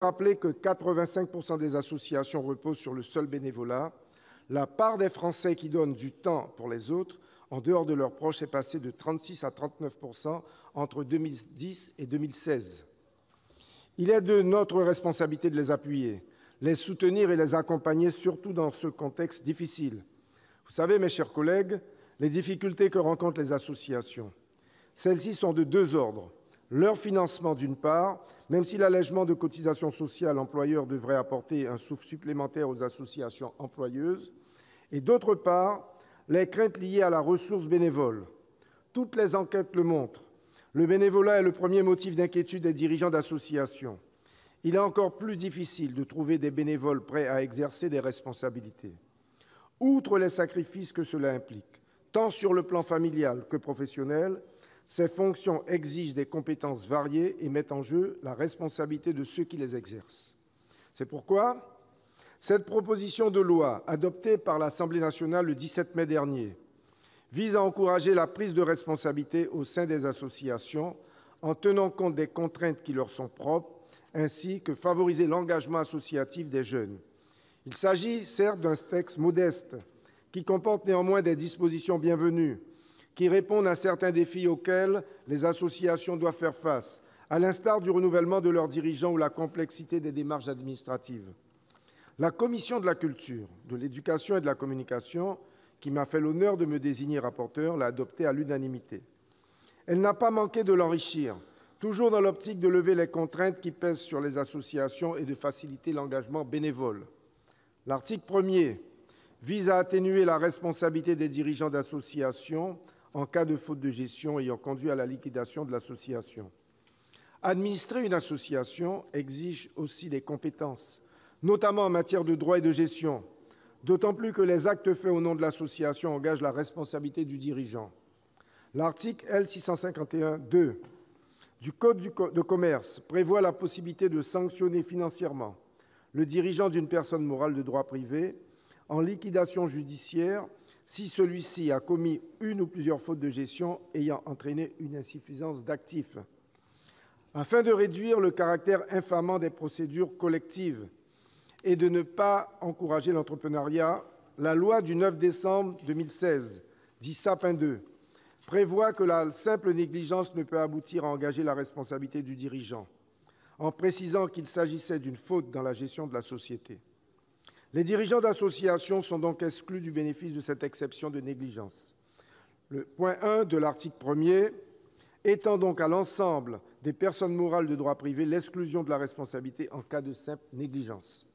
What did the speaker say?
rappeler que 85% des associations reposent sur le seul bénévolat. La part des Français qui donnent du temps pour les autres, en dehors de leurs proches, est passée de 36 à 39% entre 2010 et 2016. Il est de notre responsabilité de les appuyer, les soutenir et les accompagner, surtout dans ce contexte difficile. Vous savez, mes chers collègues, les difficultés que rencontrent les associations. Celles-ci sont de deux ordres. Leur financement, d'une part, même si l'allègement de cotisations sociales employeurs devrait apporter un souffle supplémentaire aux associations employeuses, et d'autre part, les craintes liées à la ressource bénévole. Toutes les enquêtes le montrent. Le bénévolat est le premier motif d'inquiétude des dirigeants d'associations. Il est encore plus difficile de trouver des bénévoles prêts à exercer des responsabilités. Outre les sacrifices que cela implique, tant sur le plan familial que professionnel, ces fonctions exigent des compétences variées et mettent en jeu la responsabilité de ceux qui les exercent. C'est pourquoi cette proposition de loi, adoptée par l'Assemblée nationale le 17 mai dernier, vise à encourager la prise de responsabilité au sein des associations en tenant compte des contraintes qui leur sont propres, ainsi que favoriser l'engagement associatif des jeunes. Il s'agit certes d'un texte modeste, qui comporte néanmoins des dispositions bienvenues, qui répondent à certains défis auxquels les associations doivent faire face, à l'instar du renouvellement de leurs dirigeants ou la complexité des démarches administratives. La Commission de la culture, de l'éducation et de la communication, qui m'a fait l'honneur de me désigner rapporteur, l'a adopté à l'unanimité. Elle n'a pas manqué de l'enrichir, toujours dans l'optique de lever les contraintes qui pèsent sur les associations et de faciliter l'engagement bénévole. L'article 1er vise à atténuer la responsabilité des dirigeants d'associations en cas de faute de gestion ayant conduit à la liquidation de l'association. Administrer une association exige aussi des compétences, notamment en matière de droit et de gestion, d'autant plus que les actes faits au nom de l'association engagent la responsabilité du dirigeant. L'article L651-2 du Code de commerce prévoit la possibilité de sanctionner financièrement le dirigeant d'une personne morale de droit privé en liquidation judiciaire si celui-ci a commis une ou plusieurs fautes de gestion ayant entraîné une insuffisance d'actifs. Afin de réduire le caractère infamant des procédures collectives et de ne pas encourager l'entrepreneuriat, la loi du 9 décembre 2016, dit Sapin II, prévoit que la simple négligence ne peut aboutir à engager la responsabilité du dirigeant, en précisant qu'il s'agissait d'une faute dans la gestion de la société. Les dirigeants d'associations sont donc exclus du bénéfice de cette exception de négligence. Le point 1 de l'article 1er étend donc à l'ensemble des personnes morales de droit privé l'exclusion de la responsabilité en cas de simple négligence.